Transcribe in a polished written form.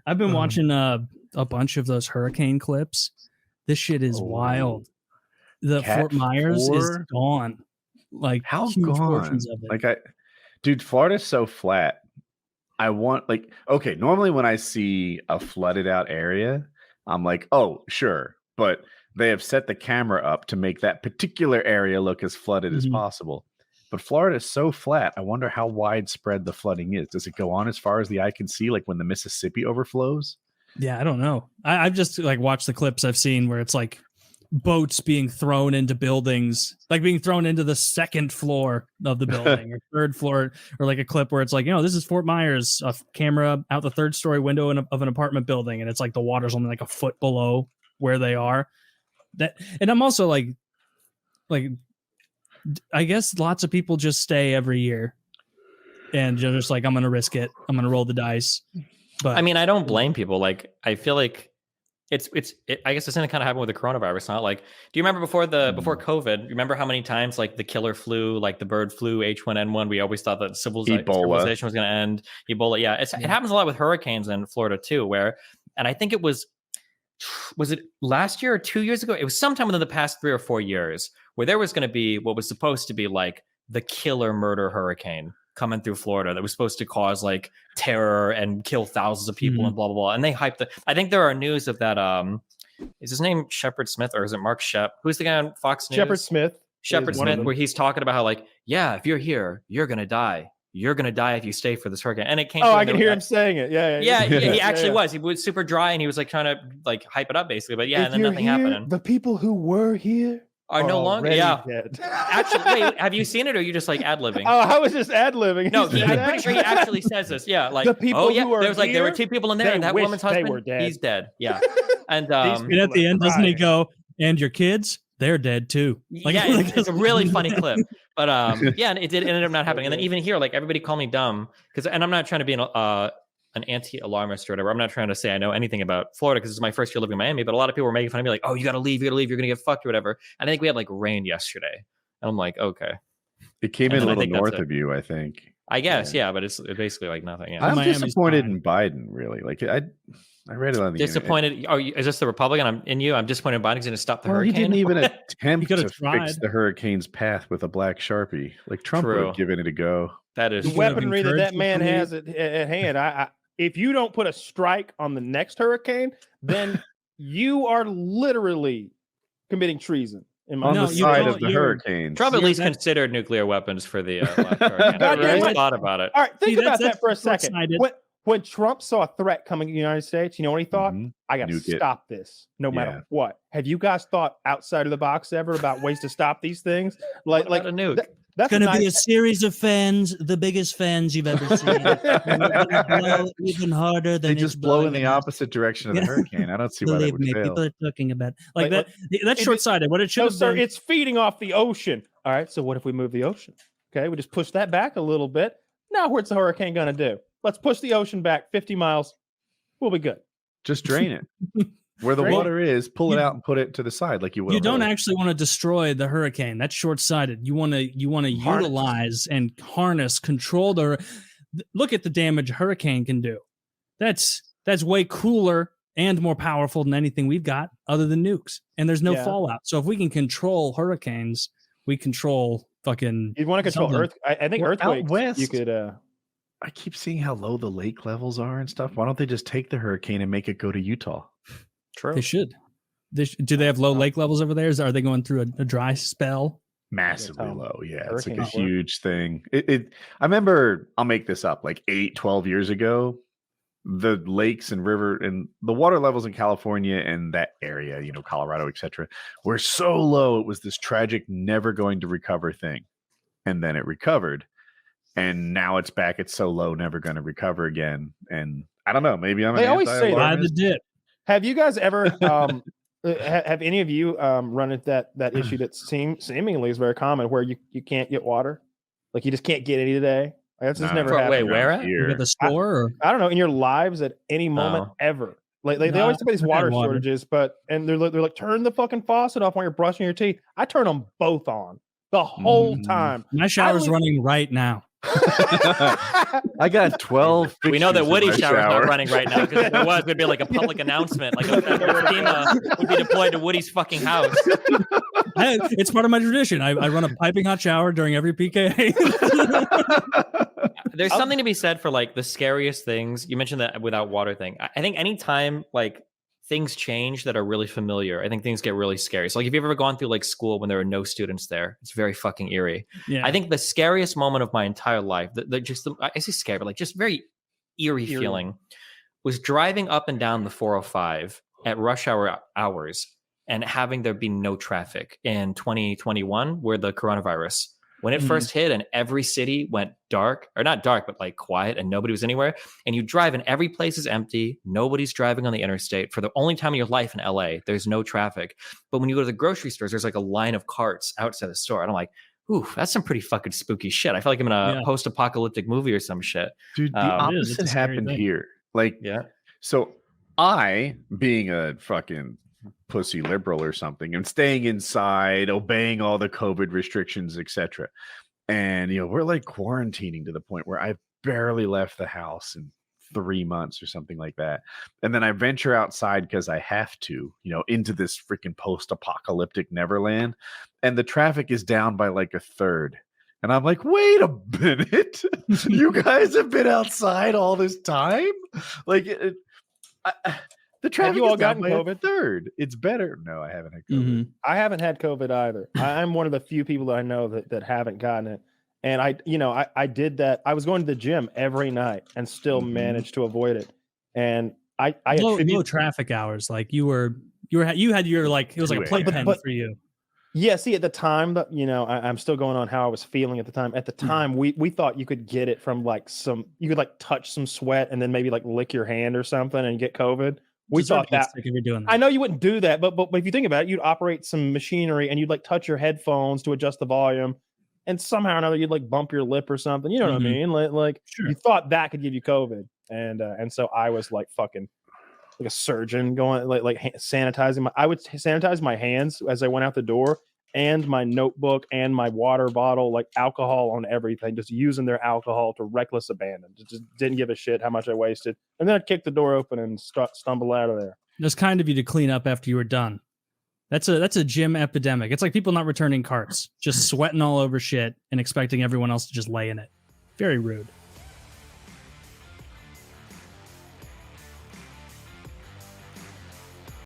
I've been watching a bunch of those hurricane clips. This shit is wild. The Cat Fort Myers 4? is gone. Like How huge gone? portions of it. Dude, Florida's so flat. I want okay, normally when I see a flooded out area, I'm like, oh, sure. But they have set the camera up to make that particular area look as flooded as possible. But Florida is so flat. I wonder how widespread the flooding is. Does it go on as far as the eye can see, like when the Mississippi overflows? Yeah, I don't know. I've just like watched the clips I've seen where it's like boats being thrown into buildings, like being thrown into the second floor of the building or third floor, or like a clip where it's like, this is Fort Myers, a camera out the third story window of an apartment building, and it's like the water's only like a foot below where they are. And I'm also like I guess lots of people just stay every year and you're just like, I'm gonna risk it, I'm gonna roll the dice. But I mean, I don't blame people. Like, I feel like I guess it's gonna kind of happen with the coronavirus. Not like, do you remember before COVID? Remember how many times like the killer flu, like the bird flu, H1N1? We always thought that civilization was gonna end. Ebola, yeah. It happens a lot with hurricanes in Florida too. And I think it was it last year or 2 years ago? It was sometime within the past 3 or 4 years where there was going to be what was supposed to be like the killer murder hurricane coming through Florida that was supposed to cause like terror and kill thousands of people and blah, blah, blah. And they hyped I think there are news of that. Is his name Shepard Smith or is it Mark Shep? Who's the guy on Fox News? Shepard Smith, where he's talking about how like, yeah, if you're here, you're going to die. You're going to die if you stay for this hurricane. And it came. Oh, I can hear him saying it. Yeah. He actually was. He was super dry and he was like trying to like hype it up basically. But yeah, and then nothing happened. The people who were here are no longer dead. Actually, wait, have you seen it or are you just like ad-libbing? Oh, I was just ad-libbing. No, I'm pretty sure he actually says this. Yeah, like the people who are there were 2 people in there and that woman's husband, he's dead. Yeah. And at the end, doesn't he go, and your kids, they're dead too. Like, yeah, it's a really funny clip. But yeah, and it ended up not happening. And then even here, like everybody called me dumb and I'm not trying to be an anti-alarmist or whatever. I'm not trying to say I know anything about Florida because this is my first year living in Miami, but a lot of people were making fun of me like, oh, you got to leave, you're going to get fucked or whatever. And I think we had like rain yesterday. And I'm like, okay. It came in a little north of you, I think. I guess, yeah, but it's basically like nothing. Yeah. I'm disappointed in Biden, really. Like I read it on the disappointed. Is this the Republican? I'm disappointed in Biden's going to stop the hurricane. He didn't even attempt to fix the hurricane's path with a black Sharpie. Like Trump would have given it a go. That is the weaponry that man has at hand. If you don't put a strike on the next hurricane, then you are literally committing treason. On the side of the hurricane. Trump at least considered nuclear weapons for the last hurricane. I thought about it. All right, think about that for a second. When Trump saw a threat coming to the United States, you know what he thought? I got to stop this no matter what. Have you guys thought outside of the box ever about ways to stop these things? Like a nuke. That's going to be a series of fans, the biggest fans you've ever seen. Blow even harder than they just blow in the opposite direction of the hurricane. I don't see why that would fail. People are talking about like that. That's short-sighted. What it should have done. It's feeding off the ocean. All right. So what if we move the ocean? Okay, we just push that back a little bit. Now, what's the hurricane going to do? Let's push the ocean back 50 miles. We'll be good. Just drain it. Where the water is, pull it out and put it to the side like you will. You don't actually want to destroy the hurricane. That's short-sighted. You want to utilize and harness, control look at the damage a hurricane can do. That's way cooler and more powerful than anything we've got other than nukes. And there's no fallout. So if we can control hurricanes, we control fucking. You want to control Earth? I think earthquakes. Out west, you could. I keep seeing how low the lake levels are and stuff. Why don't they just take the hurricane and make it go to Utah? True. They should. Do they have low lake levels over there? Are they going through a dry spell? Massively low. Yeah, it's like a huge thing. I remember, I'll make this up, like 12 years ago, the lakes and river and the water levels in California and that area, Colorado, etc., were so low. It was this tragic, never going to recover thing. And then it recovered. And now it's back. It's so low, never going to recover again. And I don't know. Maybe I'm. They always say ride the dip. Have you guys ever? Have any of you run into that issue that seemingly is very common, where you can't get water, like you just can't get any today? Like, that's just never happened. Wait, where at? At the store? I don't know. In your lives, at any moment ever. Like they always talk about these water shortages, and they're like, turn the fucking faucet off when you're brushing your teeth. I turn them both on the whole time. My shower's running right now. I got 12. We know that Woody's shower is shower. not running right now because if there was, it'd be like a public announcement, like a FEMA would be deployed to Woody's fucking house. It's part of my tradition. I run a piping hot shower during every PKA. There's something to be said for like the scariest things. You mentioned that without water thing. I think anytime like things change that are really familiar, I think things get really scary. So like if you've ever gone through like school when there are no students there, it's very fucking eerie. Yeah. I think the scariest moment of my entire life, I say scary, but like just very eerie feeling, was driving up and down the 405 at rush hour hours and having there be no traffic in 2021 where the coronavirus, when it first hit and every city went dark, or not dark, but like quiet and nobody was anywhere. And you drive and every place is empty. Nobody's driving on the interstate for the only time in your life in LA. There's no traffic. But when you go to the grocery stores, there's like a line of carts outside the store. And I'm like, ooh, that's some pretty fucking spooky shit. I feel like I'm in a post-apocalyptic movie or some shit. Dude, the opposite happened here. Like, so I, being a fucking pussy liberal or something, and staying inside, obeying all the COVID restrictions, etc. And we're like quarantining to the point where I've barely left the house in 3 months or something like that. And then I venture outside because I have to, into this freaking post-apocalyptic Neverland, and the traffic is down by like a third. And I'm like, wait a minute, you guys have been outside all this time? Like, the traffic you all gotten COVID? Third. It's better. No, I haven't had COVID. I haven't had COVID either. I'm one of the few people that I know that haven't gotten it. And I did that. I was going to the gym every night and still managed to avoid it. And I low traffic hours. Like you had your like, it was like a playpen for you. Yeah, see, at the time, I'm still going on how I was feeling at the time. At the time, we thought you could get it from like you could like touch some sweat and then maybe like lick your hand or something and get COVID. We thought that. If you're doing that. I know you wouldn't do that, but if you think about it, you'd operate some machinery and you'd like touch your headphones to adjust the volume, and somehow or another you'd like bump your lip or something. You know what I mean? Like you thought that could give you COVID, and so I was like fucking like a surgeon going like sanitizing I would sanitize my hands as I went out the door, and my notebook and my water bottle, like alcohol on everything, just using their alcohol to reckless abandon. Just didn't give a shit how much I wasted. And then I'd kick the door open and stumble out of there. It was kind of you to clean up after you were done. That's a gym epidemic. It's like people not returning carts, just sweating all over shit and expecting everyone else to just lay in it. Very rude.